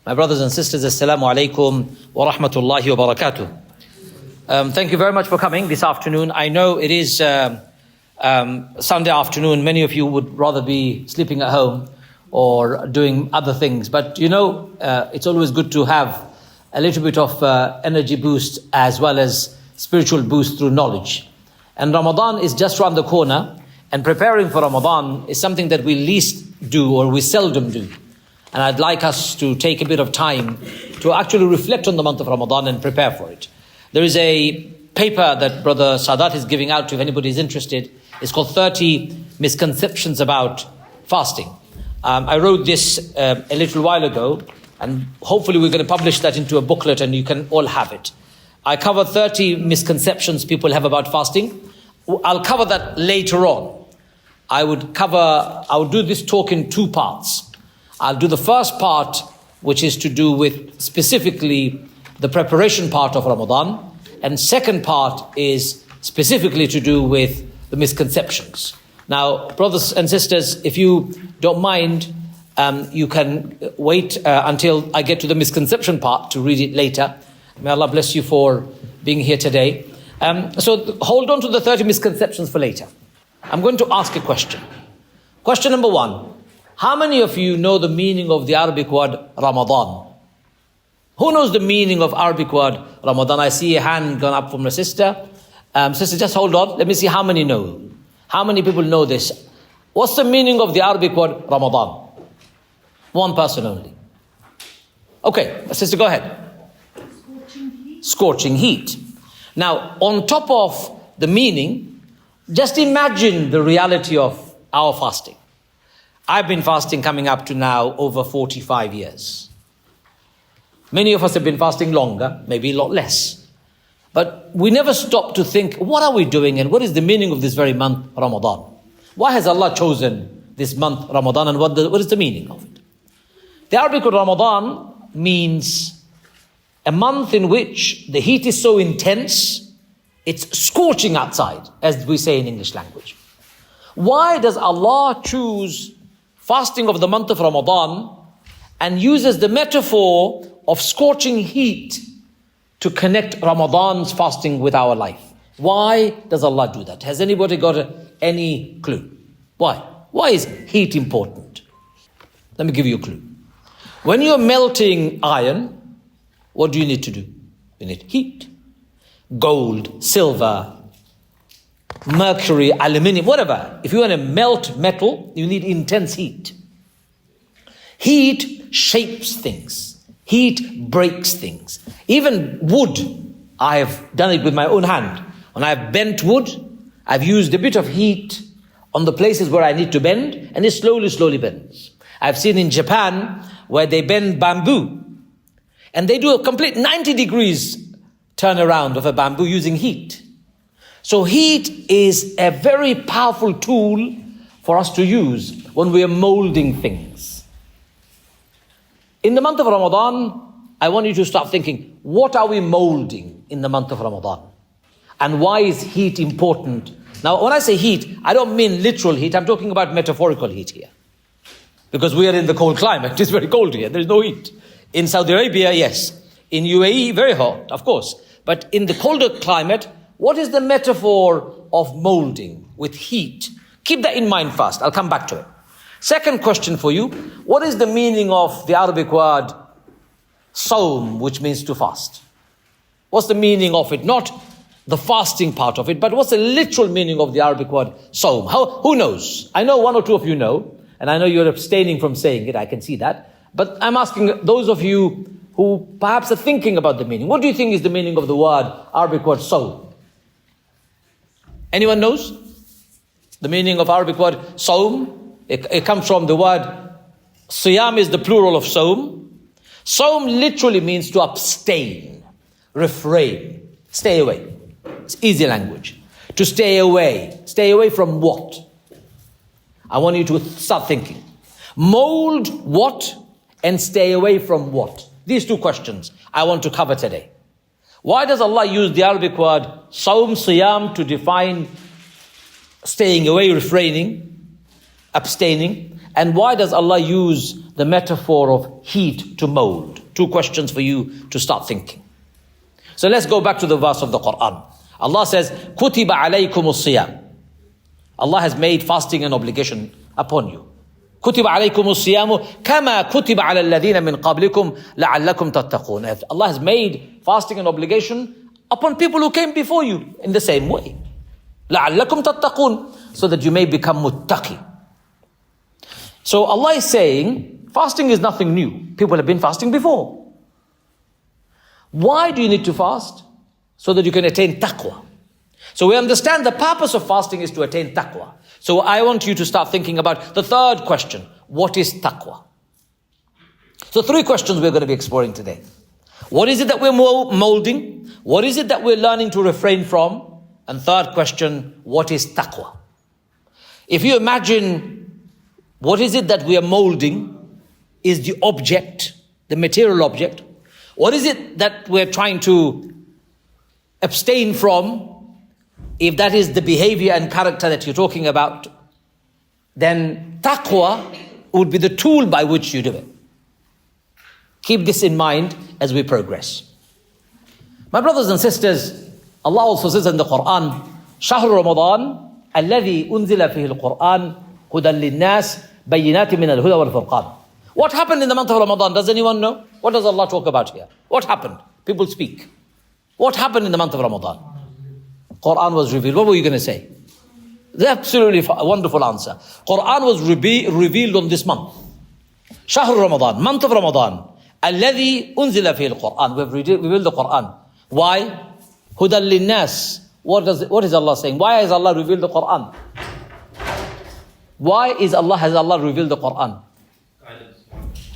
My brothers and sisters, Assalamu alaikum wa rahmatullahi wa barakatuh. Thank you very much for coming this afternoon. I know it is Sunday afternoon. Many of you would rather be sleeping at home or doing other things. But you know, it's always good to have a little bit of energy boost as well as spiritual boost through knowledge. And Ramadan is just around the corner. And preparing for Ramadan is something that we least do or we seldom do. And I'd like us to take a bit of time to actually reflect on the month of Ramadan and prepare for it. There is a paper that Brother Sadat is giving out to if anybody is interested. It's called 30 Misconceptions About Fasting. I wrote this a little while ago, and hopefully we're going to publish that into a booklet and you can all have it. I cover 30 misconceptions people have about fasting. I'll cover that later on. I would do this talk in two parts. I'll do the first part, which is to do with specifically the preparation part of Ramadan. And second part is specifically to do with the misconceptions. Now, brothers and sisters, if you don't mind, you can wait until I get to the misconception part to read it later. May Allah bless you for being here today. So hold on to the 30 misconceptions for later. I'm going to ask a question. Question number 1. How many of you know the meaning of the Arabic word Ramadan? Who knows the meaning of Arabic word Ramadan? I see a hand gone up from a sister. Sister, just hold on. Let me see how many know. How many people know this? What's the meaning of the Arabic word Ramadan? One person only. Okay, sister, go ahead. Scorching heat. Scorching heat. Now, on top of the meaning, just imagine the reality of our fasting. I've been fasting coming up to now over 45 years. Many of us have been fasting longer, maybe a lot less. But we never stop to think, what are we doing and what is the meaning of this very month, Ramadan? Why has Allah chosen this month, Ramadan, and what is the meaning of it? The Arabic word Ramadan means a month in which the heat is so intense, it's scorching outside, as we say in English language. Why does Allah choose fasting of the month of Ramadan and uses the metaphor of scorching heat to connect Ramadan's fasting with our life? Why does Allah do that? Has anybody got any clue? Why? Why is heat important? Let me give you a clue. When you're melting iron, what do you need to do? You need heat. Gold, silver, mercury, aluminium, whatever. If you want to melt metal, you need intense heat. Heat shapes things. Heat breaks things. Even wood, I have done it with my own hand. When I've bent wood, I've used a bit of heat on the places where I need to bend, and it slowly bends. I've seen in Japan where they bend bamboo, and they do a complete 90 degrees turnaround of a bamboo using heat. So heat is a very powerful tool for us to use when we are molding things. In the month of Ramadan, I want you to start thinking, what are we molding in the month of Ramadan? And why is heat important? Now, when I say heat, I don't mean literal heat. I'm talking about metaphorical heat here. Because we are in the cold climate. It's very cold here. There's no heat. In Saudi Arabia, yes. In UAE, very hot, of course. But in the colder climate, what is the metaphor of molding with heat? Keep that in mind first. I'll come back to it. Second question for you. What is the meaning of the Arabic word Sawm, which means to fast? What's the meaning of it? Not the fasting part of it, but what's the literal meaning of the Arabic word Sawm? Who knows? I know one or two of you know, and I know you're abstaining from saying it. I can see that. But I'm asking those of you who perhaps are thinking about the meaning. What do you think is the meaning of the Arabic word Sawm? Anyone knows? The meaning of Arabic word Sawm? It comes from the word Siyam is the plural of Sawm. Sawm literally means to abstain, refrain, stay away. It's easy language. To stay away. Stay away from what? I want you to start thinking. Mold what and stay away from what? These two questions I want to cover today. Why does Allah use the Arabic word Sawm, Siyam to define staying away, refraining, abstaining? And why does Allah use the metaphor of heat to mold? Two questions for you to start thinking. So let's go back to the verse of the Quran. Allah says, كُتِبَ عَلَيْكُمُ الصِّيَامُ. Allah has made fasting an obligation upon you. كُتِبَ عَلَيْكُمُ الصِّيَامُ كَمَا كُتِبَ عَلَى الَّذِينَ مِنْ قَبْلِكُمْ لَعَلَّكُمْ تَتَّقُونَ. Allah has made fasting an obligation upon people who came before you in the same way. لَعَلَّكُمْ تَتَّقُونَ. So that you may become muttaqi. So Allah is saying, fasting is nothing new. People have been fasting before. Why do you need to fast? So that you can attain taqwa. So we understand the purpose of fasting is to attain taqwa. So I want you to start thinking about the third question. What is taqwa? So three questions we're going to be exploring today. What is it that we're molding? What is it that we're learning to refrain from? And third question, what is taqwa? If you imagine what is it that we are molding is the object, the material object. What is it that we're trying to abstain from? If that is the behavior and character that you're talking about, then taqwa would be the tool by which you do it. Keep this in mind as we progress. My brothers and sisters, Allah also says in the Quran, شهر رمضان الذي أنزل فيه القرآن هدى للناس بينات من الهدى والفرقان. What happened in the month of Ramadan? Does anyone know? What does Allah talk about here? What happened? People speak. What happened in the month of Ramadan? Quran was revealed. What were you going to say? The absolutely wonderful answer. Quran was revealed on this month. Shahr Ramadan, month of Ramadan. الذي أنزل فيه القرآن. We've revealed the Quran. Why? هدى للناس. What is Allah saying? Why has Allah revealed the Quran? Why has Allah revealed the Quran?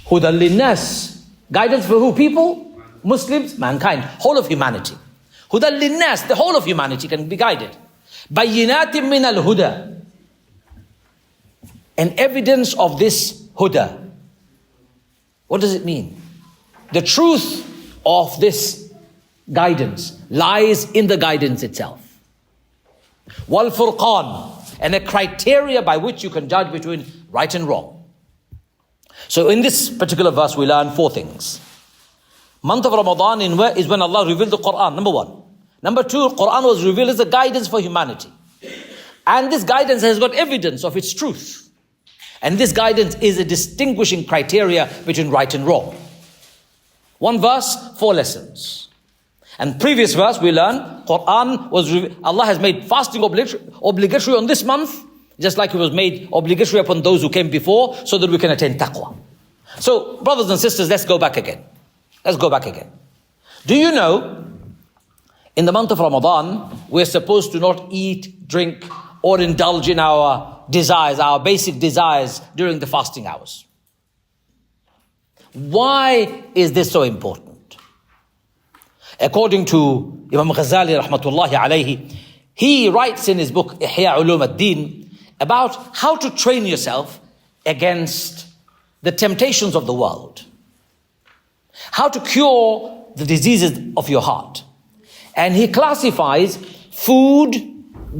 هدى للناس. Guidance for who? People? Muslims? Mankind. Whole of humanity. هدى للناس. The whole of humanity can be guided. بينات من الهدى. An evidence of this huda. What does it mean? The truth of this guidance lies in the guidance itself. Wal furqan, and a criteria by which you can judge between right and wrong. So in this particular verse we learn four things. Month of Ramadan is when Allah revealed the Quran, number one. Number two, Quran was revealed as a guidance for humanity. And this guidance has got evidence of its truth. And this guidance is a distinguishing criteria between right and wrong. One verse, four lessons. And previous verse we learned, Allah has made fasting obligatory on this month, just like it was made obligatory upon those who came before, so that we can attain taqwa. So, brothers and sisters, let's go back again. Do you know, in the month of Ramadan, we're supposed to not eat, drink, or indulge in our desires, our basic desires during the fasting hours. Why is this so important? According to Imam Ghazali rahmatullahi alayhi, he writes in his book Ihya Ulum ad-Din about how to train yourself against the temptations of the world. How to cure the diseases of your heart. And he classifies food,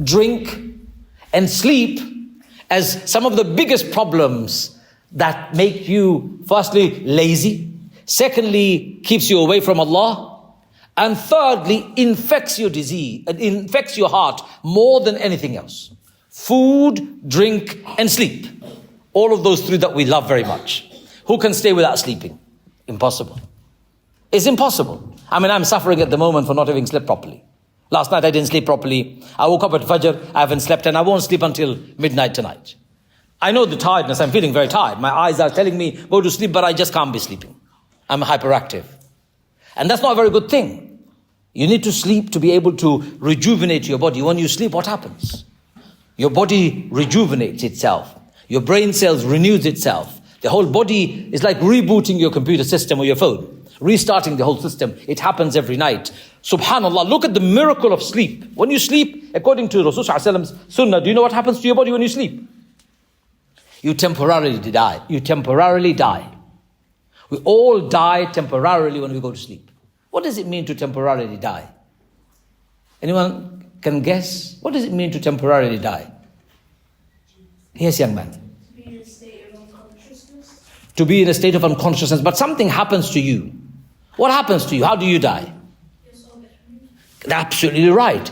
drink, and sleep as some of the biggest problems that make you, firstly, lazy, secondly, keeps you away from Allah, and thirdly, infects your disease, infects your heart more than anything else. Food, drink, and sleep. All of those three that we love very much. Who can stay without sleeping? Impossible. It's impossible. I mean, I'm suffering at the moment for not having slept properly. Last night I didn't sleep properly. I woke up at Fajr, I haven't slept, and I won't sleep until midnight tonight. I know the tiredness, I'm feeling very tired. My eyes are telling me, go to sleep, but I just can't be sleeping. I'm hyperactive. And that's not a very good thing. You need to sleep to be able to rejuvenate your body. When you sleep, what happens? Your body rejuvenates itself. Your brain cells renews itself. The whole body is like rebooting your computer system or your phone. Restarting the whole system. It happens every night. Subhanallah, look at the miracle of sleep. When you sleep, according to Rasul's sunnah, do you know what happens to your body when you sleep? You temporarily die. We all die temporarily when we go to sleep. What does it mean to temporarily die? Anyone can guess? What does it mean to temporarily die? Yes, young man. to be in a state of unconsciousness, but something happens to you. What happens to you? How do you die? Absolutely right.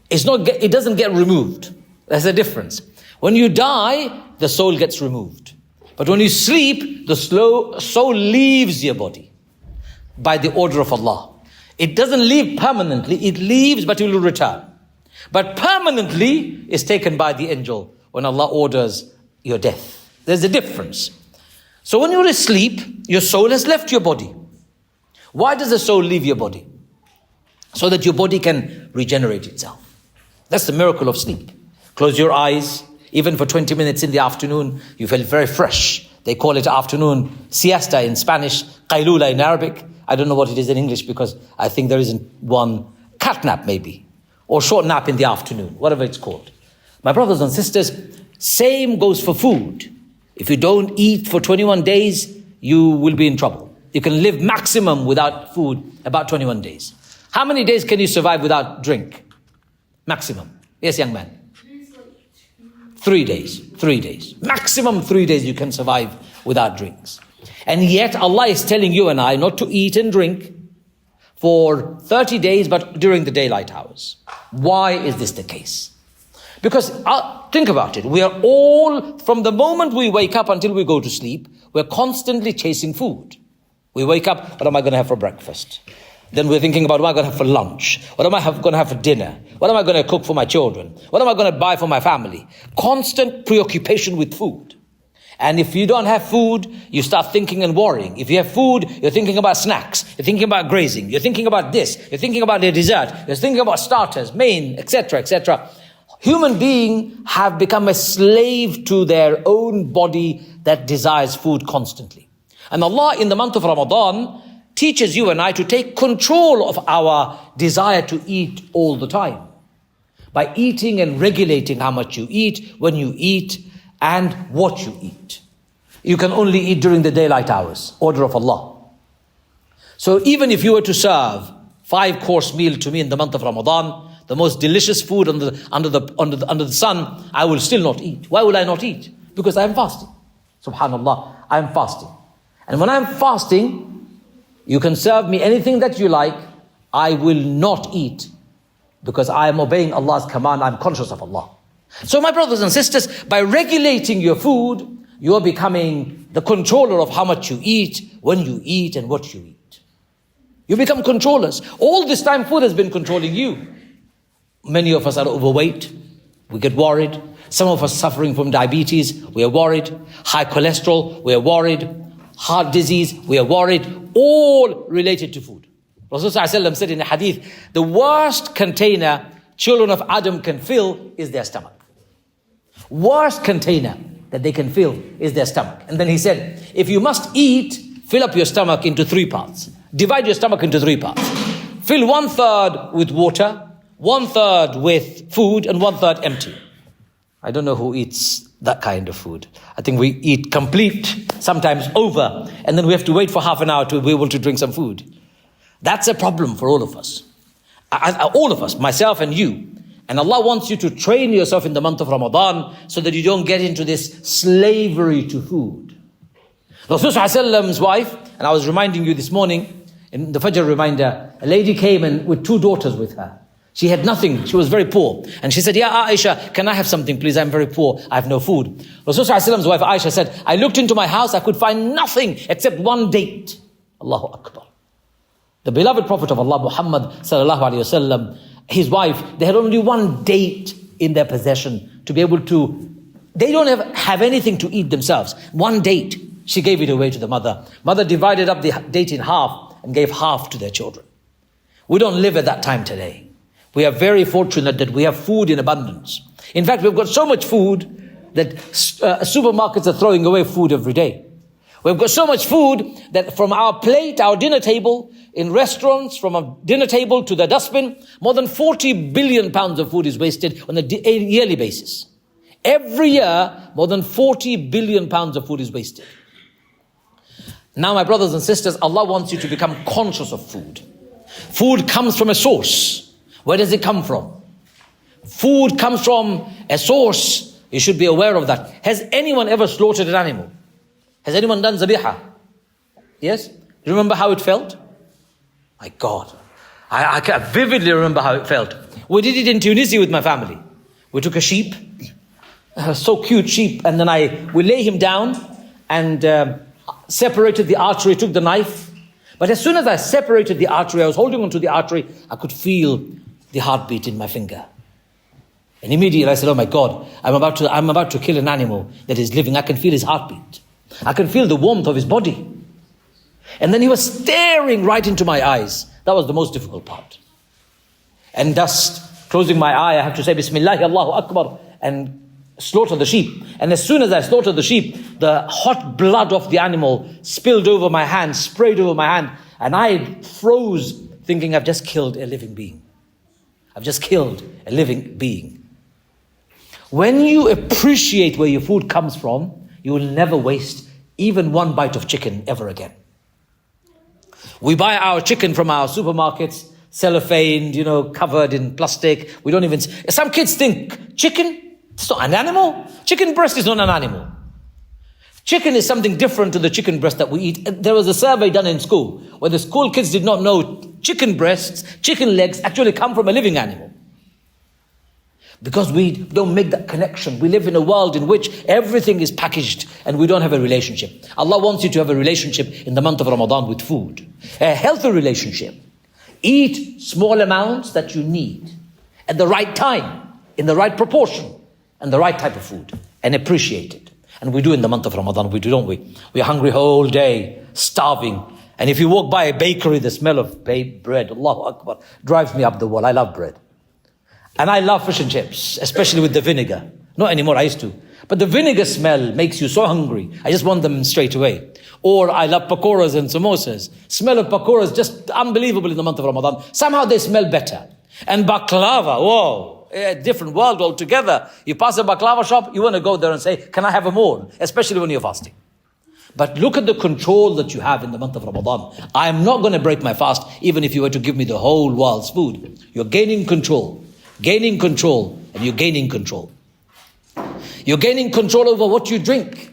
It doesn't get removed. There's a difference. When you die, the soul gets removed. But when you sleep, the soul leaves your body by the order of Allah. It doesn't leave permanently. It leaves, but it will return. But permanently is taken by the angel when Allah orders your death. There's a difference. So when you're asleep, your soul has left your body. Why does the soul leave your body? So that your body can regenerate itself. That's the miracle of sleep. Close your eyes. Even for 20 minutes in the afternoon, you feel very fresh. They call it afternoon siesta in Spanish, qaylula in Arabic. I don't know what it is in English because I think there isn't one. Cat nap maybe, or short nap in the afternoon, whatever it's called. My brothers and sisters, same goes for food. If you don't eat for 21 days, you will be in trouble. You can live maximum without food about 21 days. How many days can you survive without drink? Maximum. Yes, young man. 3 days. 3 days. Maximum 3 days you can survive without drinks. And yet Allah is telling you and I not to eat and drink for 30 days, but during the daylight hours. Why is this the case? Because think about it. We are all, from the moment we wake up until we go to sleep, we're constantly chasing food. We wake up, what am I going to have for breakfast? Then we're thinking about what am I going to have for lunch? What am I going to have for dinner? What am I going to cook for my children? What am I going to buy for my family? Constant preoccupation with food. And if you don't have food, you start thinking and worrying. If you have food, you're thinking about snacks. You're thinking about grazing. You're thinking about this. You're thinking about the dessert. You're thinking about starters, main, etc., etc. Human beings have become a slave to their own body that desires food constantly. And Allah in the month of Ramadan teaches you and I to take control of our desire to eat all the time. By eating and regulating how much you eat, when you eat, and what you eat. You can only eat during the daylight hours, order of Allah. So even if you were to serve 5-course meal to me in the month of Ramadan, the most delicious food under the sun, I will still not eat. Why will I not eat? Because I am fasting. Subhanallah, I am fasting. And when I am fasting, you can serve me anything that you like, I will not eat because I am obeying Allah's command, I'm conscious of Allah. So my brothers and sisters, by regulating your food, you are becoming the controller of how much you eat, when you eat, and what you eat. You become controllers. All this time food has been controlling you. Many of us are overweight. We get worried. Some of us suffering from diabetes. We are worried. High cholesterol. We are worried. Heart disease. We are worried. All related to food. Rasulullah said in a hadith, the worst container children of Adam can fill is their stomach. Worst container that they can fill is their stomach. And then he said, if you must eat, fill up your stomach into 3 parts. Divide your stomach into 3 parts. Fill 1/3 with water, 1/3 with food, and 1/3 empty. I don't know who eats that kind of food. I think we eat complete, sometimes over, and then we have to wait for half an hour to be able to drink some food. That's a problem for all of us. All of us, myself and you. And Allah wants you to train yourself in the month of Ramadan so that you don't get into this slavery to food. Rasulullah's wife, and I was reminding you this morning, in the Fajr reminder, a lady came and with 2 daughters with her. She had nothing, she was very poor. And she said, Ya Aisha, can I have something please? I'm very poor, I have no food. Rasulullah's wife Aisha said, I looked into my house, I could find nothing except 1 date. Allahu Akbar. The beloved Prophet of Allah, Muhammad sallallahu alayhi wasallam, his wife, they had only 1 date in their possession to be able to, they don't have anything to eat themselves. 1 date, she gave it away to the mother. Mother divided up the date in half and gave half to their children. We don't live at that time today. We are very fortunate that we have food in abundance. In fact, we've got so much food that supermarkets are throwing away food every day. We've got so much food that from our plate, our dinner table, in restaurants, from a dinner table to the dustbin, more than 40 billion pounds of food is wasted on a yearly basis. Every year, more than 40 billion pounds of food is wasted. Now, my brothers and sisters, Allah wants you to become conscious of food. Food comes from a source. Where does it come from? Food comes from a source. You should be aware of that. Has anyone ever slaughtered an animal? Has anyone done zabiha? Yes? Do you remember how it felt? My God. I can vividly remember how it felt. We did it in Tunisia with my family. We took a sheep, a so cute sheep, and then we lay him down and separated the artery, took the knife. But as soon as I separated the artery, I was holding onto the artery, I could feel the heartbeat in my finger. And immediately I said, oh my God, I'm about to kill an animal that is living. I can feel his heartbeat. I can feel the warmth of his body. And then he was staring right into my eyes. That was the most difficult part. And thus, closing my eye, I have to say, Bismillah, Allahu Akbar, and slaughter the sheep. And as soon as I slaughtered the sheep, the hot blood of the animal spilled over my hand, sprayed over my hand, and I froze thinking I've just killed a living being. I've just killed a living being. When you appreciate where your food comes from, you will never waste even one bite of chicken ever again. We buy our chicken from our supermarkets, cellophane, covered in plastic. We don't even... Some kids think, chicken? It's not an animal. Chicken breast is not an animal. Chicken is something different to the chicken breast that we eat. There was a survey done in school where the school kids did not know chicken breasts, chicken legs actually come from a living animal. Because we don't make that connection. We live in a world in which everything is packaged and we don't have a relationship. Allah wants you to have a relationship in the month of Ramadan with food. A healthy relationship. Eat small amounts that you need at the right time, in the right proportion, and the right type of food. And appreciate it. And we do in the month of Ramadan, we do, don't we? We're hungry whole day, starving. And if you walk by a bakery, the smell of baked bread, Allahu Akbar, drives me up the wall. I love bread. And I love fish and chips, especially with the vinegar. Not anymore, I used to. But the vinegar smell makes you so hungry. I just want them straight away. Or I love pakoras and samosas. Smell of pakoras just unbelievable in the month of Ramadan. Somehow they smell better. And baklava, whoa, a different world altogether. You pass a baklava shop, you want to go there and say, can I have more? Especially when you're fasting. But look at the control that you have in the month of Ramadan. I am not going to break my fast, even if you were to give me the whole world's food. You're gaining control. Gaining control, and you're gaining control. You're gaining control over what you drink.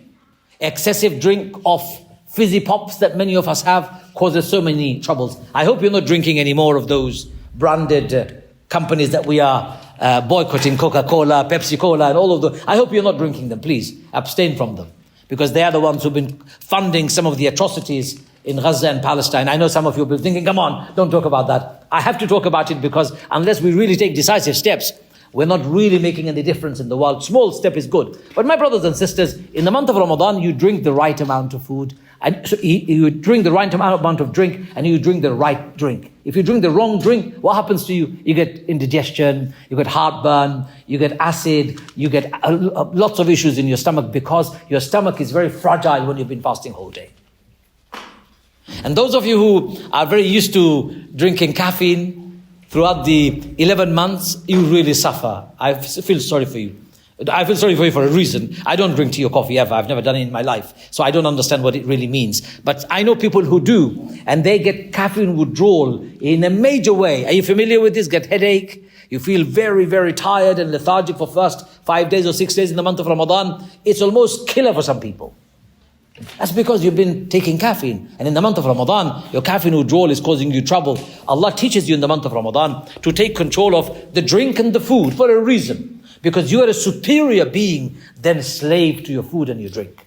Excessive drink of fizzy pops that many of us have causes so many troubles. I hope you're not drinking any more of those branded companies that we are boycotting, Coca-Cola, Pepsi-Cola, and all of those. I hope you're not drinking them. Please abstain from them, because they are the ones who've been funding some of the atrocities in Gaza and Palestine. I know some of you will be thinking, come on, don't talk about that. I have to talk about it because unless we really take decisive steps, we're not really making any difference in the world. Small step is good. But my brothers and sisters, in the month of Ramadan, you drink the right amount of food. And so you drink the right amount of drink, and you drink the right drink. If you drink the wrong drink, what happens to you? You get indigestion, you get heartburn, you get acid, you get lots of issues in your stomach because your stomach is very fragile when you've been fasting whole day. And those of you who are very used to drinking caffeine throughout the 11 months, you really suffer. I feel sorry for you. I feel sorry for you for a reason. I don't drink tea or coffee ever. I've never done it in my life. So I don't understand what it really means. But I know people who do, and they get caffeine withdrawal in a major way. Are you familiar with this? Get headache. You feel very, very tired and lethargic for first 5 days or 6 days in the month of Ramadan. It's almost killer for some people. That's because you've been taking caffeine. And in the month of Ramadan, your caffeine withdrawal is causing you trouble. Allah teaches you in the month of Ramadan to take control of the drink and the food for a reason. Because you are a superior being than a slave to your food and your drink.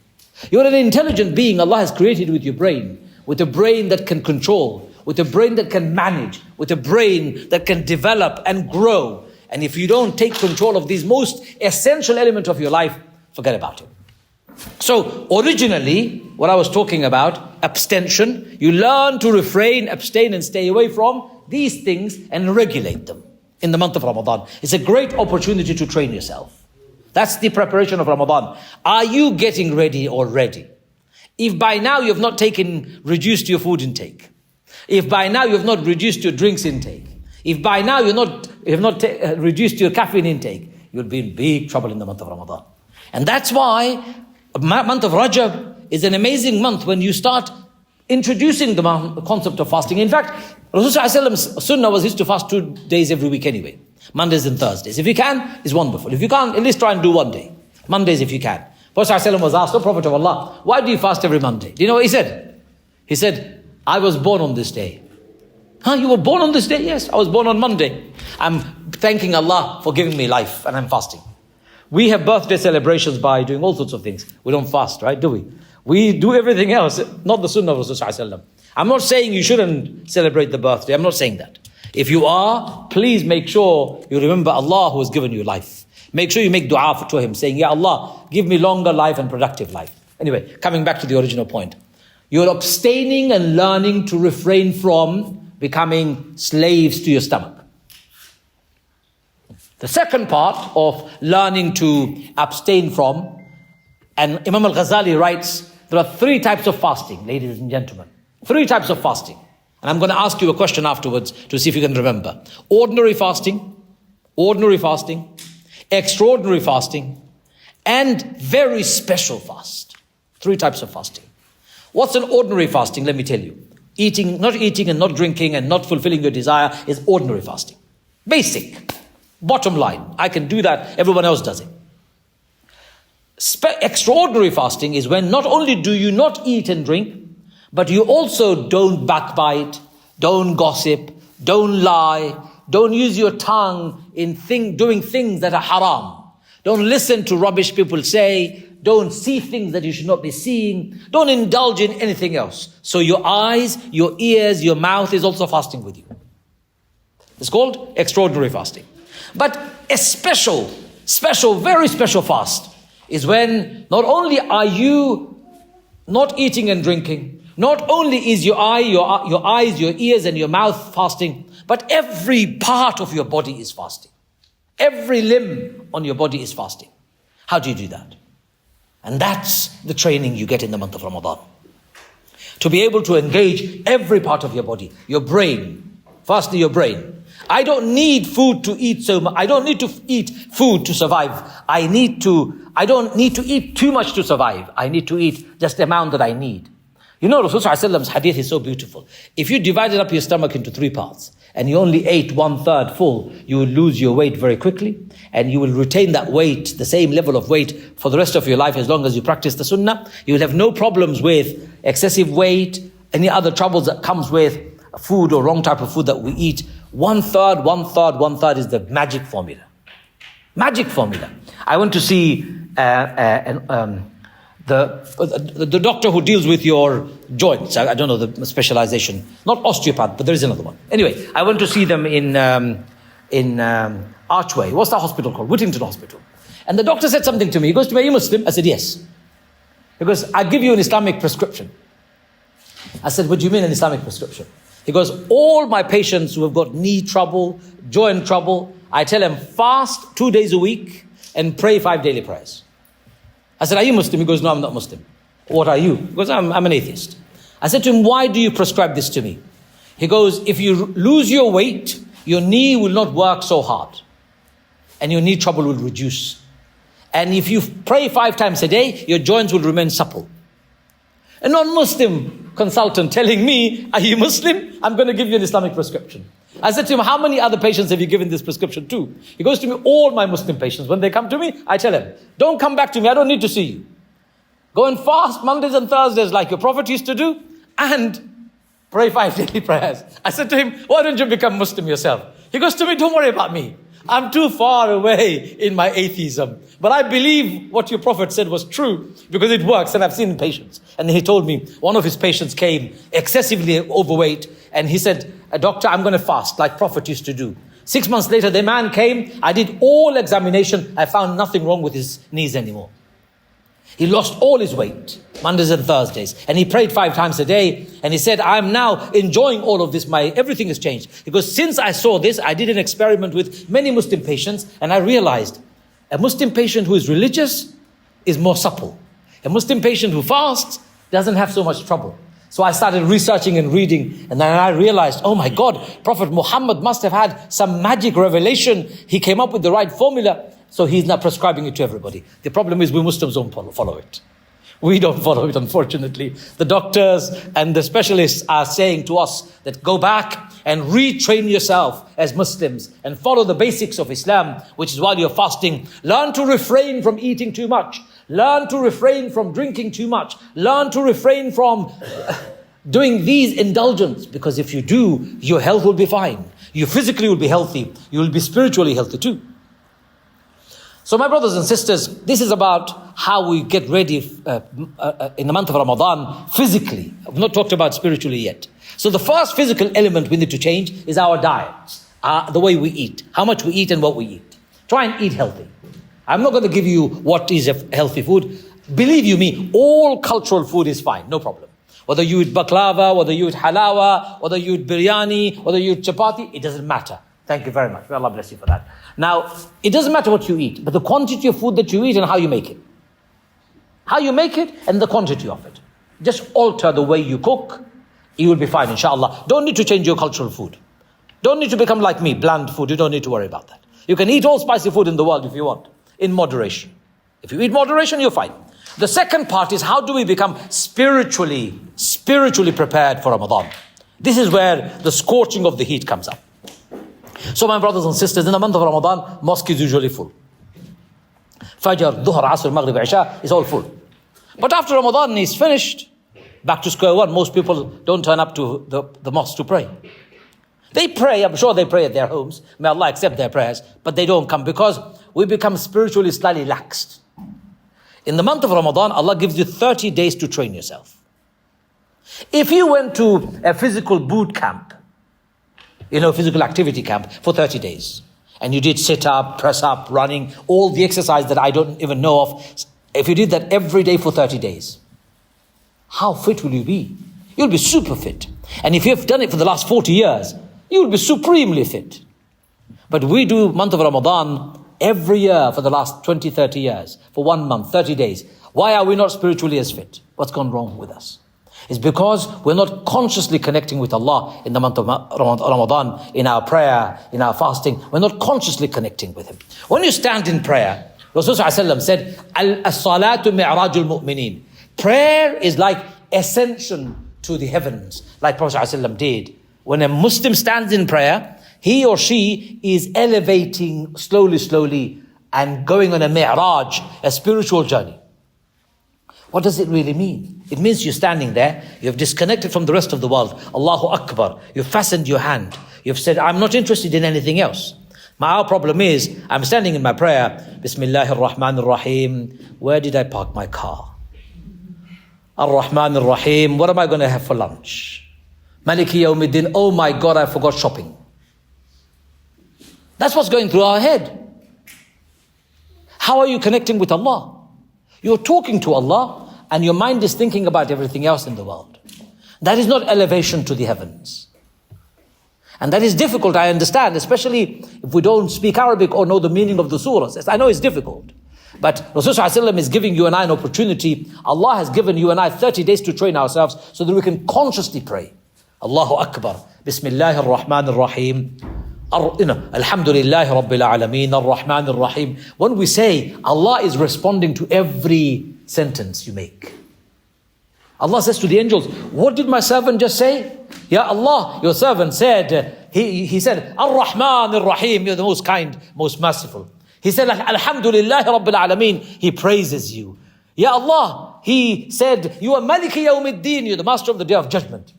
You are an intelligent being Allah has created with your brain. With a brain that can control. With a brain that can manage. With a brain that can develop and grow. And if you don't take control of these most essential elements of your life, forget about it. So originally, what I was talking about, abstention, you learn to refrain, abstain and stay away from these things and regulate them in the month of Ramadan. It's a great opportunity to train yourself. That's the preparation of Ramadan. Are you getting ready already? If by now you have not reduced your food intake, if by now you have not reduced your drinks intake, if by now you have not reduced your caffeine intake, you'll be in big trouble in the month of Ramadan. And that's why month of Rajab is an amazing month when you start introducing the concept of fasting. In fact, Rasulullah sunnah was used to fast 2 days every week anyway. Mondays and Thursdays. If you can, it's wonderful. If you can't, at least try and do one day. Mondays if you can. Prophet ﷺ was asked, "O Prophet of Allah, why do you fast every Monday?" Do you know what he said? He said, "I was born on this day." Huh? You were born on this day? Yes, I was born on Monday. I'm thanking Allah for giving me life and I'm fasting. We have birthday celebrations by doing all sorts of things. We don't fast, right? Do we? We do everything else, not the sunnah of Rasulullah. I'm not saying you shouldn't celebrate the birthday. I'm not saying that. If you are, please make sure you remember Allah who has given you life. Make sure you make dua to Him, saying, "Ya Allah, give me longer life and productive life." Anyway, coming back to the original point. You're abstaining and learning to refrain from becoming slaves to your stomach. The second part of learning to abstain from, and Imam al-Ghazali writes, there are 3 types of fasting, ladies and gentlemen. 3 types of fasting. And I'm going to ask you a question afterwards to see if you can remember. Ordinary fasting, extraordinary fasting, and very special fast. 3 types of fasting. What's an ordinary fasting? Let me tell you. Not eating and not drinking and not fulfilling your desire is ordinary fasting. Basic. Bottom line. I can do that. Everyone else does it. Extraordinary fasting is when not only do you not eat and drink, but you also don't backbite, don't gossip, don't lie, don't use your tongue in doing things that are haram. Don't listen to rubbish people say. Don't see things that you should not be seeing. Don't indulge in anything else. So your eyes, your ears, your mouth is also fasting with you. It's called extraordinary fasting. But a special, very special fast is when not only are you not eating and drinking, not only is your eyes, your ears and your mouth fasting, but every part of your body is fasting. Every limb on your body is fasting. How do you do that? And that's the training you get in the month of Ramadan. To be able to engage every part of your body, your brain, firstly your brain. I don't need food to eat so much. I don't need to eat food to survive. I don't need to eat too much to survive. I need to eat just the amount that I need. You know, Rasulullah's hadith is so beautiful. If you divided up your stomach into 3 parts, and you only ate 1/3 full, you will lose your weight very quickly, and you will retain that weight, the same level of weight, for the rest of your life as long as you practice the sunnah. You will have no problems with excessive weight, any other troubles that comes with food or wrong type of food that we eat. 1/3, 1/3, 1/3 is the magic formula. Magic formula. I went to see the doctor who deals with your joints. I don't know the specialization. Not osteopath, but there is another one. Anyway, I went to see them in Archway. What's that hospital called? Whittington Hospital. And the doctor said something to me. He goes to me, "Are you Muslim?" I said, "Yes." He goes, "I give you an Islamic prescription." I said, "What do you mean an Islamic prescription?" He goes, "All my patients who have got knee trouble, joint trouble, I tell them fast 2 days a week and pray 5 daily prayers." I said, "Are you Muslim?" He goes, "No, I'm not Muslim." "What are you?" He goes, I'm an atheist." I said to him, "Why do you prescribe this to me?" He goes, "If you lose your weight, your knee will not work so hard and your knee trouble will reduce. And if you pray 5 times a day, your joints will remain supple." A non-Muslim consultant telling me, "Are you Muslim? I'm going to give you an Islamic prescription." I said to him, "How many other patients have you given this prescription to?" He goes to me, "All my Muslim patients. When they come to me, I tell them, don't come back to me. I don't need to see you. Go and fast Mondays and Thursdays like your Prophet used to do and pray 5 daily prayers." I said to him, "Why don't you become Muslim yourself?" He goes to me, "Don't worry about me. I'm too far away in my atheism. But I believe what your Prophet said was true because it works and I've seen patients." And he told me one of his patients came excessively overweight and he said, "Doctor, I'm going to fast like Prophet used to do." 6 months later, the man came. I did all examination. I found nothing wrong with his knees anymore. He lost all his weight, Mondays and Thursdays. And he prayed 5 times a day. And he said, "I'm now enjoying all of this. Everything has changed." Because since I saw this, I did an experiment with many Muslim patients. And I realized a Muslim patient who is religious is more supple. A Muslim patient who fasts doesn't have so much trouble. So I started researching and reading. And then I realized, oh my God, Prophet Muhammad must have had some magic revelation. He came up with the right formula. So he's not prescribing it to everybody. The problem is we Muslims don't follow it. We don't follow it, unfortunately. The doctors and the specialists are saying to us that go back and retrain yourself as Muslims and follow the basics of Islam, which is while you're fasting, learn to refrain from eating too much. Learn to refrain from drinking too much. Learn to refrain from doing these indulgences, because if you do, your health will be fine. You physically will be healthy. You will be spiritually healthy too. So my brothers and sisters, this is about how we get ready in the month of Ramadan physically. I've not talked about spiritually yet. So the first physical element we need to change is our diet, the way we eat, how much we eat and what we eat. Try and eat healthy. I'm not going to give you what is a healthy food. Believe you me, all cultural food is fine, no problem. Whether you eat baklava, whether you eat halawa, whether you eat biryani, whether you eat chapati, it doesn't matter. Thank you very much. May Allah bless you for that. Now, it doesn't matter what you eat, but the quantity of food that you eat and how you make it. How you make it and the quantity of it. Just alter the way you cook, you will be fine, inshallah. Don't need to change your cultural food. Don't need to become like me, bland food. You don't need to worry about that. You can eat all spicy food in the world if you want, in moderation. If you eat moderation, you're fine. The second part is, how do we become spiritually prepared for Ramadan? This is where the scorching of the heat comes up. So my brothers and sisters, in the month of Ramadan, mosque is usually full. Fajr, Dhuhr, Asr, Maghrib, Isha is all full. But after Ramadan is finished, back to square one. Most people don't turn up to the mosque to pray. They pray, I'm sure they pray at their homes. May Allah accept their prayers. But they don't come because we become spiritually slightly laxed. In the month of Ramadan, Allah gives you 30 days to train yourself. If you went to a physical boot camp, physical activity camp for 30 days, and you did sit up, press up, running, all the exercise that I don't even know of, if you did that every day for 30 days, how fit will you be? You'll be super fit. And if you've done it for the last 40 years, you'll be supremely fit. But we do month of Ramadan every year for the last 20, 30 years, for 1 month, 30 days. Why are we not spiritually as fit? What's gone wrong with us? It's because we're not consciously connecting with Allah in the month of Ramadan, in our prayer, in our fasting. We're not consciously connecting with Him. When you stand in prayer, Rasulullah said, As-salatu mi'rajul mu'mineen. Prayer is like ascension to the heavens, like Prophet ﷺ did. When a Muslim stands in prayer, he or she is elevating slowly and going on a mi'raj, a spiritual journey. What does it really mean? It means you're standing there, you've disconnected from the rest of the world. Allahu Akbar. You've fastened your hand. You've said, I'm not interested in anything else. Our problem is, I'm standing in my prayer, Bismillahir Rahmanir Rahim. Where did I park my car? Ar-Rahmanir Rahim. What am I going to have for lunch? Maliki Yawmiddin. Oh my God, I forgot shopping. That's what's going through our head. How are you connecting with Allah? You're talking to Allah and your mind is thinking about everything else in the world. That is not elevation to the heavens. And that is difficult, I understand, especially if we don't speak Arabic or know the meaning of the surahs. I know it's difficult. But Rasulullah is giving you and I an opportunity. Allah has given you and I 30 days to train ourselves so that we can consciously pray. Allahu Akbar. Bismillahir Rahmanir Rahim. Alhamdulillahi Rabbil Alameen. Ar-Rahmanir Rahim. When we say, Allah is responding to every sentence you make. Allah says to the angels, what did my servant just say? Ya Allah, your servant said, he said, Ar-Rahmanir Rahim. You're the most kind, most merciful. He said, Alhamdulillahi Rabbil Alameen. He praises you. Ya Allah, he said, you are Maliki Yawmiddin. You're the master of the day of judgment.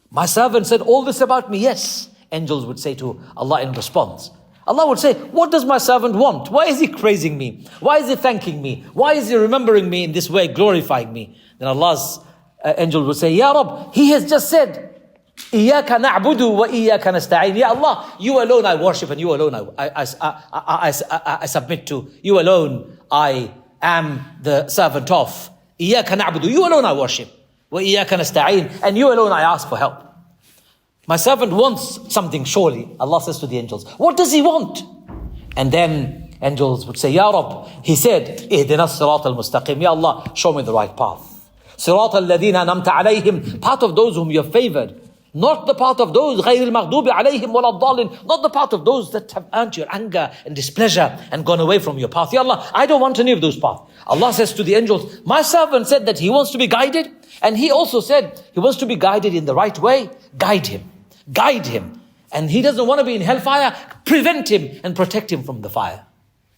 My servant said all this about me. Yes. Angels would say to Allah in response. Allah would say, what does my servant want? Why is he praising me? Why is he thanking me? Why is he remembering me in this way, glorifying me? Then Allah's angel would say, Ya Rabb, he has just said, Iyaka na'budu wa iyaka nasta'in. Ya Allah, you alone I worship and you alone I submit to. You alone I am the servant of. Iyaka na'budu. You alone I worship. Wa iyaka nasta'in. And you alone I ask for help. My servant wants something surely. Allah says to the angels, what does he want? And then angels would say, Ya Rabb, he said, Ihdina as-sirat al-mustaqim. Ya Allah, show me the right path. Sirat al-ladina namta alayhim. Path of those whom you have favored. Not the path of those, غَيْرِ الْمَغْضُوبِ عَلَيْهِمْ وَلَا الضَّالِّينَ. Not the path of those that have earned your anger and displeasure and gone away from your path. Ya Allah, I don't want any of those paths. Allah says to the angels, my servant said that he wants to be guided. And he also said he wants to be guided in the right way. Guide him. Guide him. And he doesn't want to be in hellfire. Prevent him and protect him from the fire.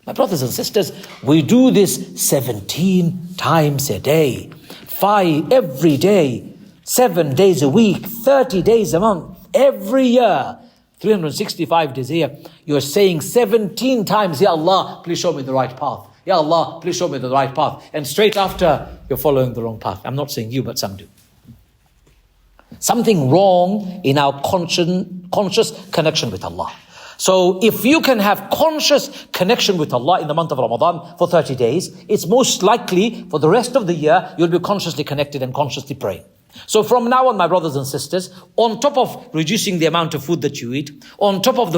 My brothers and sisters, we do this 17 times a day, 5 every day, 7 days a week, 30 days a month, every year, 365 days a year. You're saying 17 times, Ya Allah, please show me the right path. Ya Allah, please show me the right path. And straight after, you're following the wrong path. I'm not saying you, but some do. Something wrong in our conscious connection with Allah. So if you can have conscious connection with Allah in the month of Ramadan for 30 days, it's most likely for the rest of the year, you'll be consciously connected and consciously praying. So from now on, my brothers and sisters, on top of reducing the amount of food that you eat, on top of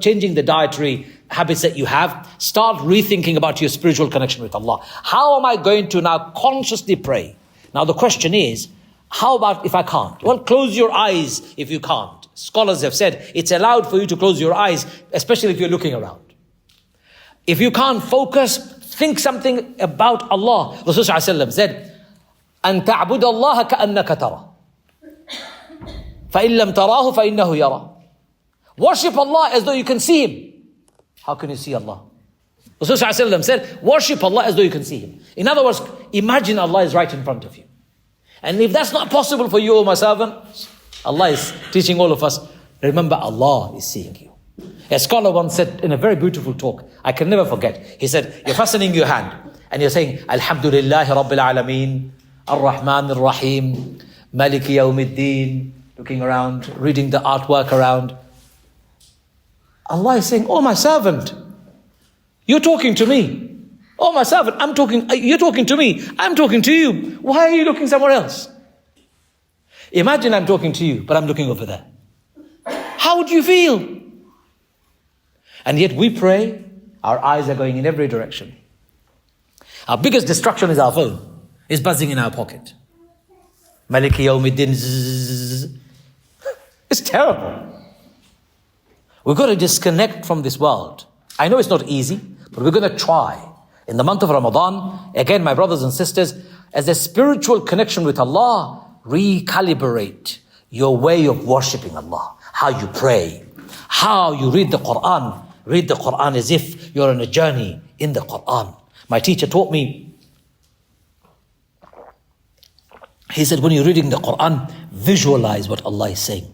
changing the dietary habits that you have, start rethinking about your spiritual connection with Allah. How am I going to now consciously pray? Now the question is, how about if I can't? Well, close your eyes if you can't. Scholars have said it's allowed for you to close your eyes, especially if you're looking around. If you can't focus, think something about Allah. Rasulullah said, أن تعبد الله كأنك ترى فإن لم تراه فإنه يرى. Worship Allah as though you can see Him. How can you see Allah? Rasulullah said, worship Allah as though you can see Him. In other words, imagine Allah is right in front of you. And if that's not possible for you, O my servant, Allah is teaching all of us, remember Allah is seeing you. A scholar once said in a very beautiful talk, I can never forget, he said, you're fastening your hand and you're saying, Alhamdulillahi Rabbil Alameen, Ar-Rahman Ar-Rahim, Maliki Yawmiddin, looking around, reading the artwork around. Allah is saying, oh my servant, you're talking to me. Oh my servant, you're talking to me, I'm talking to you. Why are you looking somewhere else? Imagine I'm talking to you, but I'm looking over there. How would you feel? And yet we pray, our eyes are going in every direction. Our biggest distraction is our phone. It's buzzing in our pocket. Maliki Yawmiddin, zzz. It's terrible. We've got to disconnect from this world. I know it's not easy, but we're going to try. In the month of Ramadan, again, my brothers and sisters, as a spiritual connection with Allah, recalibrate your way of worshipping Allah. How you pray, how you read the Quran. Read the Quran as if you're on a journey in the Quran. My teacher taught me, he said, when you're reading the Quran, visualize what Allah is saying.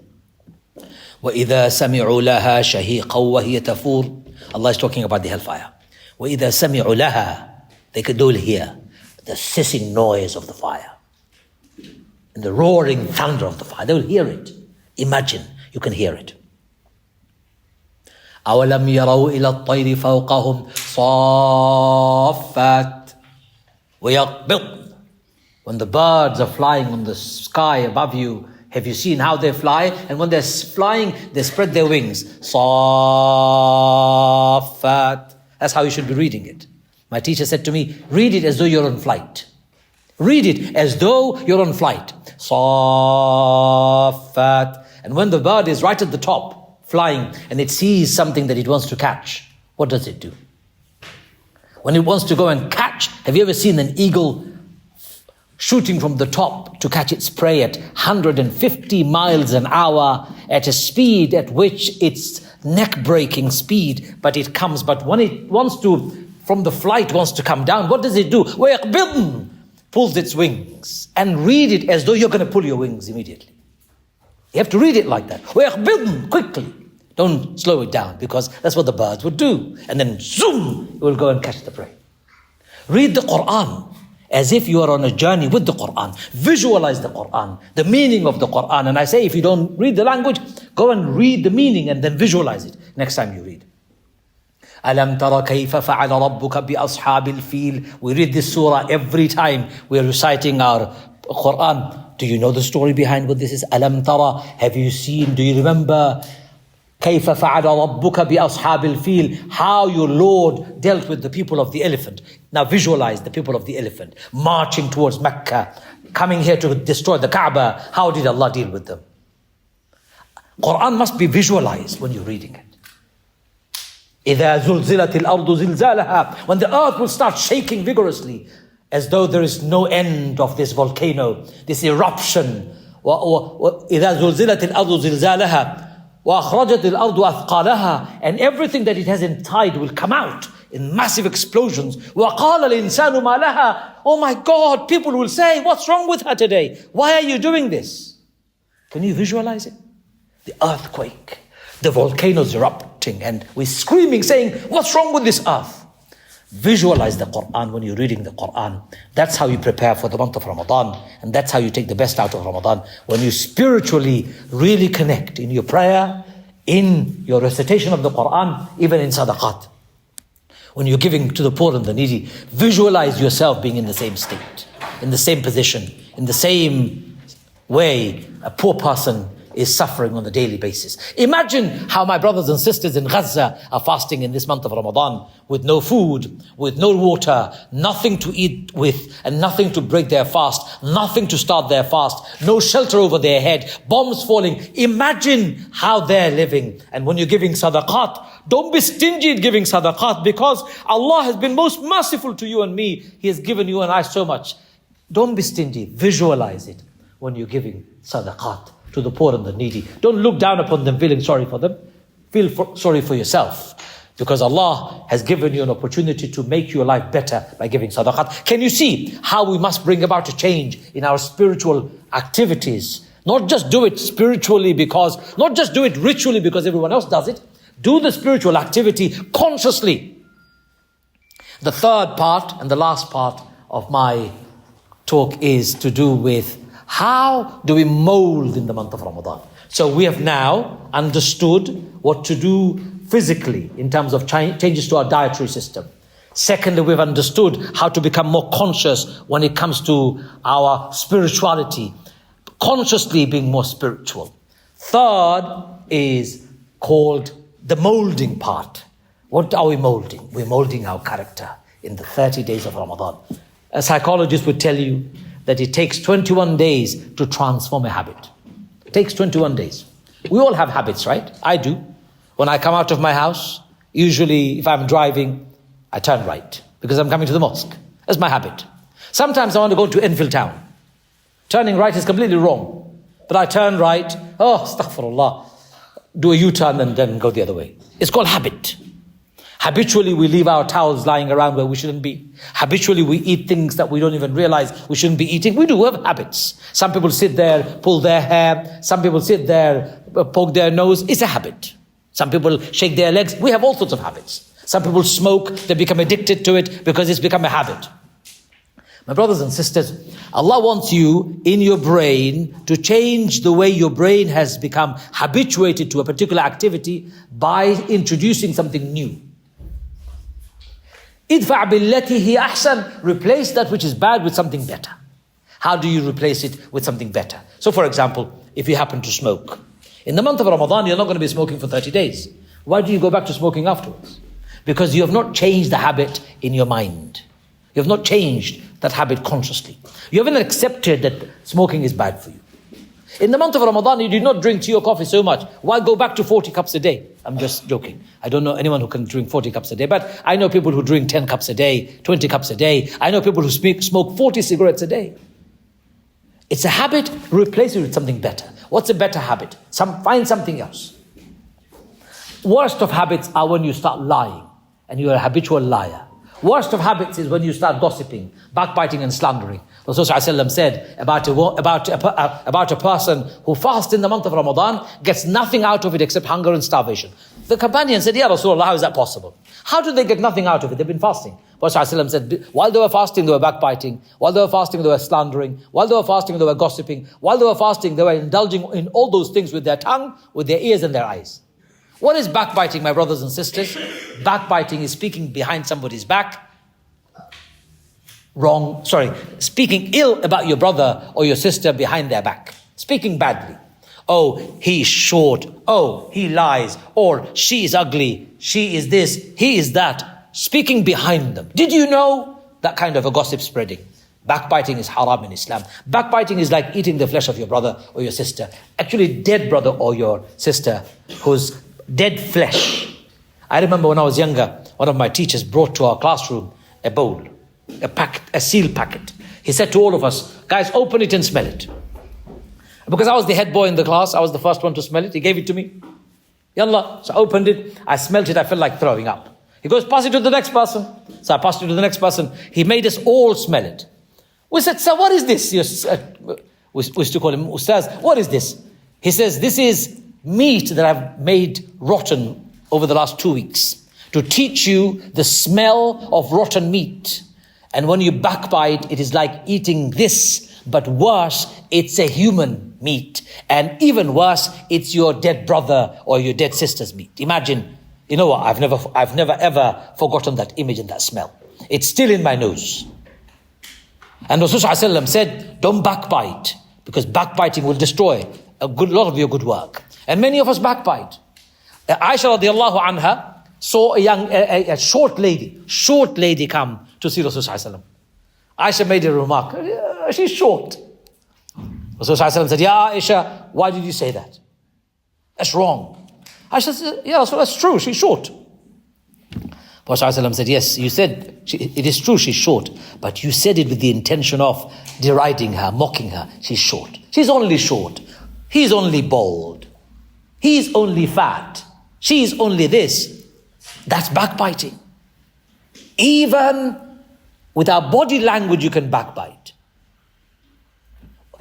وَإِذَا سَمِعُوا لَهَا شَهِيقًا وَهِيَ تَفُورُ. Allah is talking about the hellfire. وَإِذَا سَمِعُوا لَهَا, they will hear the hissing noise of the fire and the roaring thunder of the fire. They will hear it. Imagine, you can hear it. أَوَلَمْ يَرَوْا إِلَى الطَّيْرِ فَوْقَهُمْ صَافَّاتٍ وَيَقْبِضْنَ. When the birds are flying on the sky above you, have you seen how they fly? And when they're flying, they spread their wings. صَافَّاتٍ. That's how you should be reading it. My teacher said to me, read it as though you're on flight. Read it as though you're on flight. صَافَّاتٍ. And when the bird is right at the top, flying, and it sees something that it wants to catch, what does it do? When it wants to go and catch, have you ever seen an eagle shooting from the top to catch its prey at 150 miles an hour at a speed at which it's neck-breaking speed, but when it wants to, from the flight wants to come down, what does it do? وَيَقْبِضْنَ. Pulls its wings. And read it as though you're going to pull your wings immediately. You have to read it like that. وَيَقْبِضْنَ. Quickly. Don't slow it down, because that's what the birds would do. And then zoom, it will go and catch the prey. Read the Quran as if you are on a journey with the Quran. Visualize the Quran, the meaning of the Quran. And I say, if you don't read the language, go and read the meaning and then visualize it next time you read. أَلَمْ تَرَ كَيْفَ فَعَلَ رَبُّكَ بِأَصْحَابِ الْفِيلِ. We read this surah every time we're reciting our Quran. Do you know the story behind what this is? أَلَمْ تَرَ. Have you seen, do you remember? كَيْفَ فَعَلَ رَبُّكَ بِأَصْحَابِ الْفِيلِ. How your Lord dealt with the people of the elephant. Now visualize the people of the elephant marching towards Mecca, coming here to destroy the Kaaba. How did Allah deal with them? Quran must be visualized when you're reading it. إِذَا زُلْزِلَتِ الْأَرْضُ زِلْزَالَهَا. When the earth will start shaking vigorously, as though there is no end of this volcano, this eruption. إِذَا زُلْزِلَتِ الْأَرْضُ زِلْزَالَهَا وَأَخْرَجَتِ الْأَرْضُ أَثْقَالَهَا. And everything that it has inside will come out. in massive explosions. وَقَالَ الْإِنسَانُ مَا لَهَا. Oh my God, people will say, what's wrong with her today? Why are you doing this? Can you visualize it? The earthquake, the volcanoes erupting, and we're screaming, saying, what's wrong with this earth? Visualize the Quran when you're reading the Quran. That's how you prepare for the month of Ramadan. And that's how you take the best out of Ramadan. When you spiritually really connect in your prayer, in your recitation of the Quran, even in sadaqat. When you're giving to the poor and the needy, visualize yourself being in the same state, in the same position, in the same way a poor person is suffering on a daily basis. Imagine how my brothers and sisters in Gaza are fasting in this month of Ramadan with no food, with no water, nothing to eat with, and nothing to break their fast, nothing to start their fast, no shelter over their head, bombs falling. Imagine how they're living. And when you're giving sadaqat, don't be stingy in giving sadaqat, because Allah has been most merciful to you and me. He has given you and I so much. Don't be stingy. Visualize it when you're giving sadaqat to the poor and the needy. Don't look down upon them feeling sorry for them. Feel sorry for yourself. Because Allah has given you an opportunity to make your life better by giving sadaqat. Can you see how we must bring about a change in our spiritual activities? Not just do it spiritually not just do it ritually because everyone else does it. Do the spiritual activity consciously. The third part and the last part of my talk is to do with how do we mold in the month of Ramadan? So we have now understood what to do physically in terms of changes to our dietary system. Secondly, we've understood how to become more conscious when it comes to our spirituality, consciously being more spiritual. Third is called the molding part. What are we molding? We're molding our character in the 30 days of Ramadan. A psychologist would tell you that it takes 21 days to transform a habit. It takes 21 days. We all have habits, right? I do. When I come out of my house, usually if I'm driving, I turn right because I'm coming to the mosque. That's my habit. Sometimes I want to go to Enfield town. Turning right is completely wrong. But I turn right, astaghfirullah, do a U-turn and then go the other way. It's called habit. Habitually, we leave our towels lying around where we shouldn't be. Habitually, we eat things that we don't even realize we shouldn't be eating. We do have habits. Some people sit there, pull their hair. Some people sit there, poke their nose. It's a habit. Some people shake their legs. We have all sorts of habits. Some people smoke. They become addicted to it because it's become a habit. My brothers and sisters, Allah wants you in your brain to change the way your brain has become habituated to a particular activity by introducing something new. Idfa' billati hi ahsan. Replace that which is bad with something better. How do you replace it with something better? So for example, if you happen to smoke, in the month of Ramadan, you're not going to be smoking for 30 days. Why do you go back to smoking afterwards? Because you have not changed the habit in your mind. You have not changed that habit consciously. You haven't accepted that smoking is bad for you. In the month of Ramadan, you did not drink tea or coffee so much. Why go back to 40 cups a day? I'm just joking. I don't know anyone who can drink 40 cups a day, but I know people who drink 10 cups a day, 20 cups a day. I know people who smoke 40 cigarettes a day. It's a habit, replace it with something better. What's a better habit? Find something else. Worst of habits are when you start lying and you're a habitual liar. Worst of habits is when you start gossiping, backbiting and slandering. Rasul ﷺ said about a person who fasts in the month of Ramadan, gets nothing out of it except hunger and starvation. The companion said, Ya Rasulullah, how is that possible? How do they get nothing out of it? They've been fasting. Rasul ﷺ said, while they were fasting, they were backbiting. While they were fasting, they were slandering. While they were fasting, they were gossiping. While they were fasting, they were indulging in all those things with their tongue, with their ears and their eyes. What is backbiting, my brothers and sisters? Backbiting is speaking behind somebody's back. Speaking ill about your brother or your sister behind their back. Speaking badly. Oh, he's short. Oh, he lies. Or she is ugly. She is this. He is that. Speaking behind them. Did you know that kind of a gossip spreading? Backbiting is haram in Islam. Backbiting is like eating the flesh of your brother or your sister. Actually, dead brother or your sister who's dead flesh. I remember when I was younger, one of my teachers brought to our classroom a bowl, a seal packet. He said to all of us, guys, open it and smell it. Because I was the head boy in the class, I was the first one to smell it. He gave it to me. Yallah. So I opened it, I smelled it, I felt like throwing up. He goes, pass it to the next person. So I passed it to the next person. He made us all smell it. We said, sir, what is this? We used to call him Ustaz. What is this? He says, this is meat that I've made rotten over the last 2 weeks to teach you the smell of rotten meat. And when you backbite, it is like eating this, but worse, it's a human meat. And even worse, it's your dead brother or your dead sister's meat. Imagine, you know what, I've never ever forgotten that image and that smell. It's still in my nose. And Rasulullah said, don't backbite, because backbiting will destroy a lot of your good work. And many of us backbite. Aisha radiallahu anha saw a short lady come to see Rasulullah. Aisha made a remark, she's short. Rasulullah said, Ya Aisha, why did you say that? That's wrong. Aisha said, yeah, so that's true, she's short. Prophet said, yes, you said, it is true she's short, but you said it with the intention of deriding her, mocking her. She's short. She's only short. He's only bald. He's only fat. She's only this. That's backbiting. Even with our body language, you can backbite.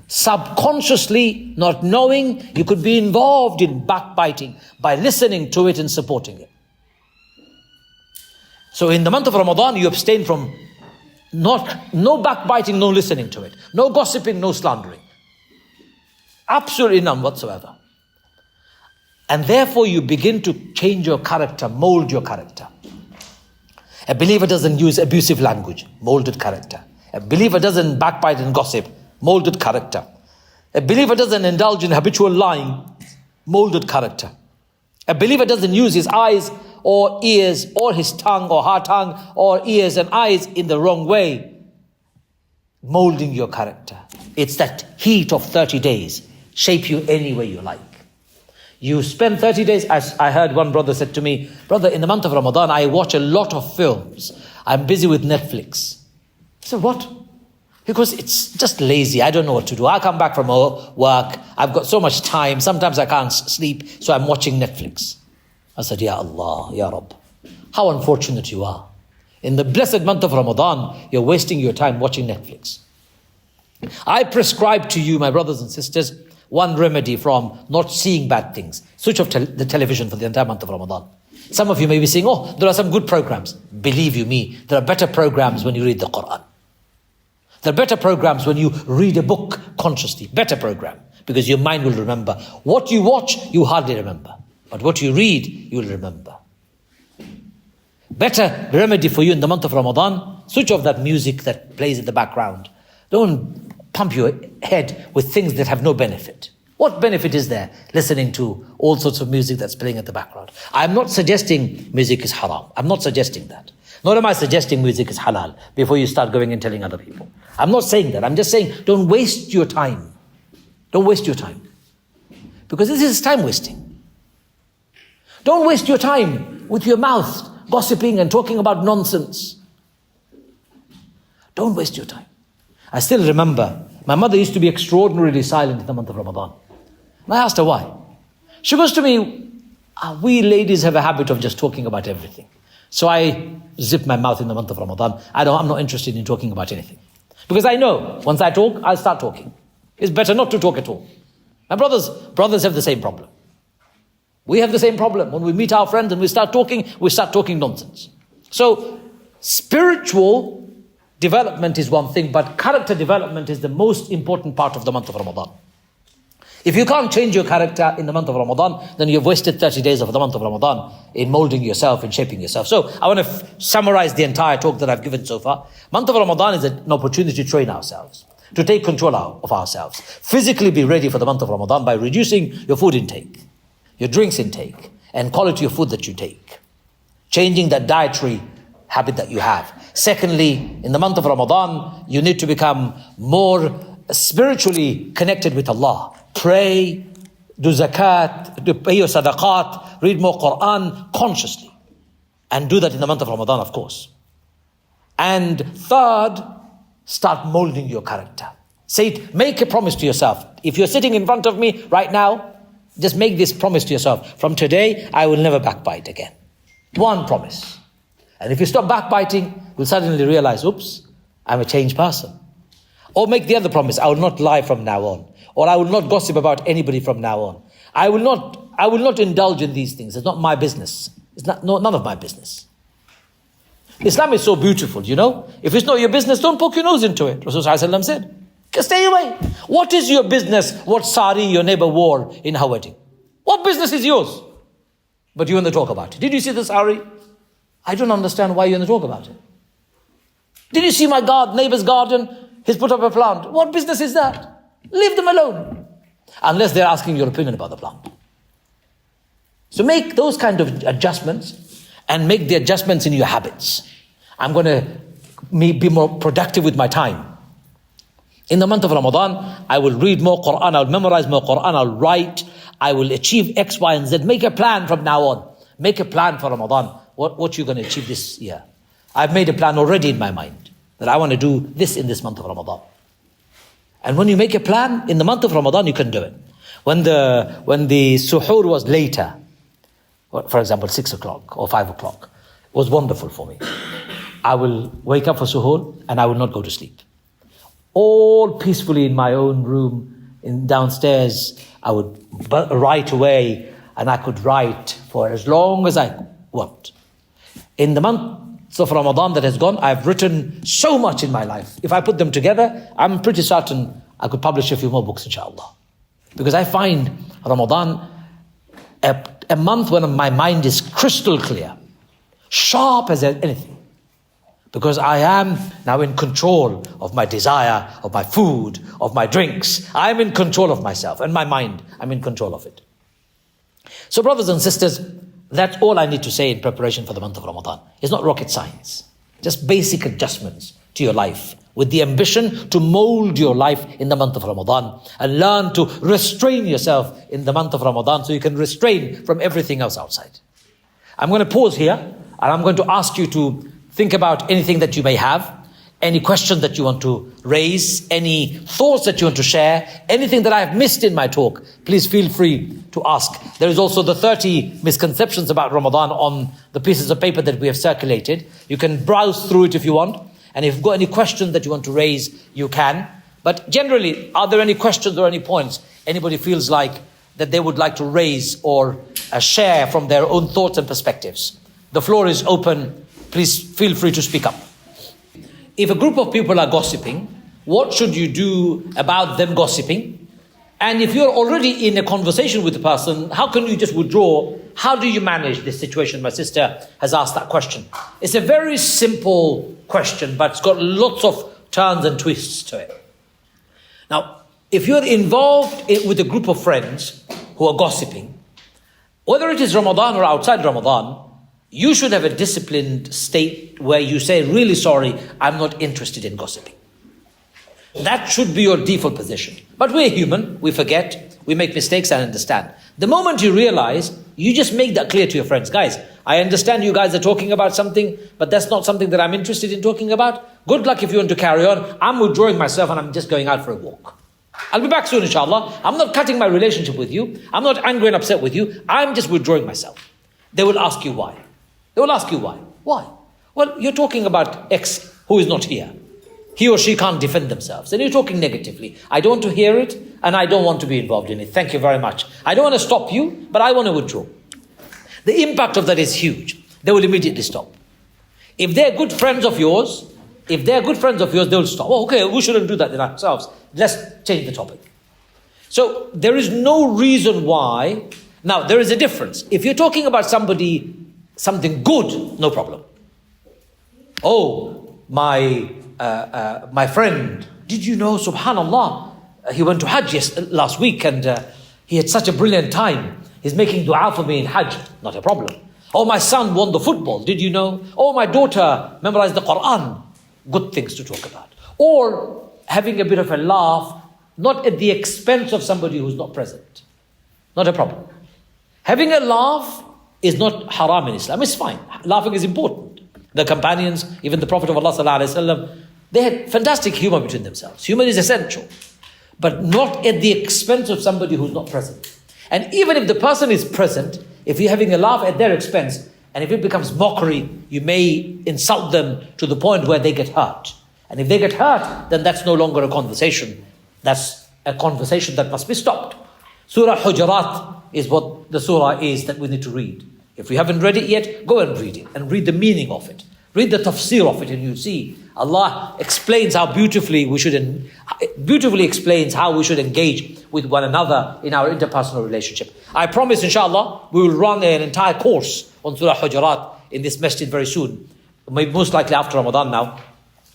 Subconsciously, not knowing, you could be involved in backbiting by listening to it and supporting it. So in the month of Ramadan, you abstain from no backbiting, no listening to it, no gossiping, no slandering. Absolutely none whatsoever. And therefore you begin to change your character, mold your character. A believer doesn't use abusive language, molded character. A believer doesn't backbite and gossip, molded character. A believer doesn't indulge in habitual lying, molded character. A believer doesn't use his eyes or ears or his tongue or her tongue or ears and eyes in the wrong way, molding your character. It's that heat of 30 days, shape you any way you like. You spend 30 days, as I heard one brother said to me, brother, in the month of Ramadan, I watch a lot of films. I'm busy with Netflix. I said, what? Because it's just lazy. I don't know what to do. I come back from work. I've got so much time. Sometimes I can't sleep, so I'm watching Netflix. I said, Ya Allah, Ya Rabb, how unfortunate you are. In the blessed month of Ramadan, you're wasting your time watching Netflix. I prescribe to you, my brothers and sisters, one remedy from not seeing bad things. Switch off the television for the entire month of Ramadan. Some of you may be saying, oh, there are some good programs. Believe you me, there are better programs when you read the Quran. There are better programs when you read a book consciously. Better program, because your mind will remember. What you watch, you hardly remember. But what you read, you will remember. Better remedy for you in the month of Ramadan, switch off that music that plays in the background. Don't pump your head with things that have no benefit. What benefit is there listening to all sorts of music that's playing in the background? I'm not suggesting music is haram. I'm not suggesting that. Nor am I suggesting music is halal before you start going and telling other people. I'm not saying that. I'm just saying don't waste your time. Don't waste your time. Because this is time wasting. Don't waste your time with your mouth gossiping and talking about nonsense. Don't waste your time. I still remember my mother used to be extraordinarily silent in the month of Ramadan. And I asked her why. She goes to me, we ladies have a habit of just talking about everything. So I zip my mouth in the month of Ramadan. I'm not interested in talking about anything. Because I know once I talk, I'll start talking. It's better not to talk at all. My brothers have the same problem. We have the same problem. When we meet our friends and we start talking nonsense. So spiritual development is one thing, but character development is the most important part of the month of Ramadan. If you can't change your character in the month of Ramadan, then you've wasted 30 days of the month of Ramadan in molding yourself and shaping yourself. So I want to summarize the entire talk that I've given so far. Month of Ramadan is an opportunity to train ourselves, to take control of ourselves. Physically be ready for the month of Ramadan by reducing your food intake, your drinks intake, and quality of food that you take. Changing that dietary habit that you have. Secondly, in the month of Ramadan, you need to become more spiritually connected with Allah. Pray, do zakat, pay your sadaqat, read more Quran consciously. And do that in the month of Ramadan, of course. And third, start molding your character. Make a promise to yourself. If you're sitting in front of me right now, just make this promise to yourself. From today, I will never backbite again. One promise. And if you stop backbiting, you'll suddenly realize, oops, I'm a changed person. Or make the other promise, I will not lie from now on. Or I will not gossip about anybody from now on. I will not indulge in these things. It's not my business. It's none of my business. Islam is so beautiful, you know. If it's not your business, don't poke your nose into it. Rasulullah said, stay away. What is your business what sari your neighbor wore in her wedding? What business is yours? But you want to talk about it. Did you see the sari? I don't understand why you want to talk about it. Did you see my neighbor's garden? He's put up a plant. What business is that? Leave them alone. Unless they're asking your opinion about the plant. So make those kind of adjustments and make the adjustments in your habits. I'm going to be more productive with my time. In the month of Ramadan, I will read more Quran, I'll memorize more Quran, I'll write, I will achieve X, Y, and Z. Make a plan from now on. Make a plan for Ramadan. What you're going to achieve this year. I've made a plan already in my mind that I want to do this in this month of Ramadan. And when you make a plan in the month of Ramadan, you can do it. When the suhoor was later, for example, 6 o'clock or 5 o'clock, it was wonderful for me. I will wake up for suhoor and I will not go to sleep. All peacefully in my own room, downstairs, I would write away, and I could write for as long as I want. In the months of Ramadan that has gone, I've written so much in my life. If I put them together, I'm pretty certain I could publish a few more books, inshallah. Because I find Ramadan a month when my mind is crystal clear, sharp as anything. Because I am now in control of my desire, of my food, of my drinks. I am in control of myself and my mind. I'm in control of it. So brothers and sisters, that's all I need to say in preparation for the month of Ramadan. It's not rocket science. Just basic adjustments to your life with the ambition to mold your life in the month of Ramadan and learn to restrain yourself in the month of Ramadan so you can restrain from everything else outside. I'm going to pause here and I'm going to ask you to think about anything that you may have, any questions that you want to raise, any thoughts that you want to share, anything that I have missed in my talk, please feel free to ask. There is also the 30 misconceptions about Ramadan on the pieces of paper that we have circulated. You can browse through it if you want. And if you've got any questions that you want to raise, you can. But generally, are there any questions or any points anybody feels like that they would like to raise or share from their own thoughts and perspectives? The floor is open. Please feel free to speak up. If a group of people are gossiping, what should you do about them gossiping? And if you're already in a conversation with the person, how can you just withdraw? How do you manage this situation? My sister has asked that question. It's a very simple question, but it's got lots of turns and twists to it. Now, if you're involved with a group of friends who are gossiping, whether it is Ramadan or outside Ramadan, you should have a disciplined state where you say, really sorry, I'm not interested in gossiping. That should be your default position. But we're human, we forget, we make mistakes, I understand. The moment you realize, you just make that clear to your friends. Guys, I understand you guys are talking about something, but that's not something that I'm interested in talking about. Good luck if you want to carry on. I'm withdrawing myself and I'm just going out for a walk. I'll be back soon, inshallah. I'm not cutting my relationship with you. I'm not angry and upset with you. I'm just withdrawing myself. They will ask you why. They will ask you why. Why? Well, you're talking about X who is not here. He or she can't defend themselves. And you're talking negatively. I don't want to hear it and I don't want to be involved in it. Thank you very much. I don't want to stop you, but I want to withdraw. The impact of that is huge. They will immediately stop. If they're good friends of yours, they'll stop. Oh, okay, we shouldn't do that in ourselves. Let's change the topic. So there is no reason why. Now, there is a difference. If you're talking about something good, no problem. Oh, my friend, did you know, subhanallah, he went to Hajj last week and he had such a brilliant time. He's making dua for me in Hajj. Not a problem. Oh, my son won the football. Did you know? Oh, my daughter memorized the Quran. Good things to talk about. Or having a bit of a laugh, not at the expense of somebody who's not present. Not a problem. Having a laugh is not haram in Islam. It's fine. Laughing is important. The companions, even the Prophet of Allah sallallahu alaihi wasallam, they had fantastic humor between themselves. Humor is essential, but not at the expense of somebody who's not present. And even if the person is present, if you're having a laugh at their expense, And if it becomes mockery, you may insult them to the point where they get hurt. And if they get hurt, then that's no longer a conversation. That's a conversation that must be stopped. Surah Hujurat is what the surah is that we need to read. If you haven't read it yet, go and read it and read the meaning of it. Read the tafsir of it and you see Allah explains how beautifully explains how we should engage with one another in our interpersonal relationship. I promise, inshallah, we will run an entire course on Surah Hujurat in this masjid very soon. Maybe most likely after Ramadan now,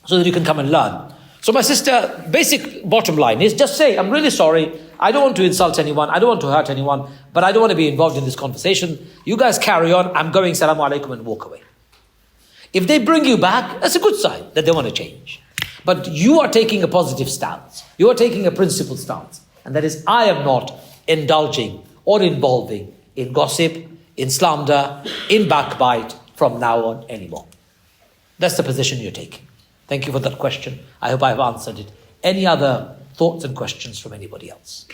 so that you can come and learn. So my sister, basic bottom line is just say, I'm really sorry. I don't want to insult anyone. I don't want to hurt anyone, but I don't want to be involved in this conversation. You guys carry on. I'm going, salamu alaikum, and walk away. If they bring you back, that's a good sign that they want to change. But you are taking a positive stance. You are taking a principled stance. And that is, I am not indulging or involving in gossip, in slander, in backbite from now on anymore. That's the position you're taking. Thank you for that question. I hope I have answered it. Any other thoughts and questions from anybody else?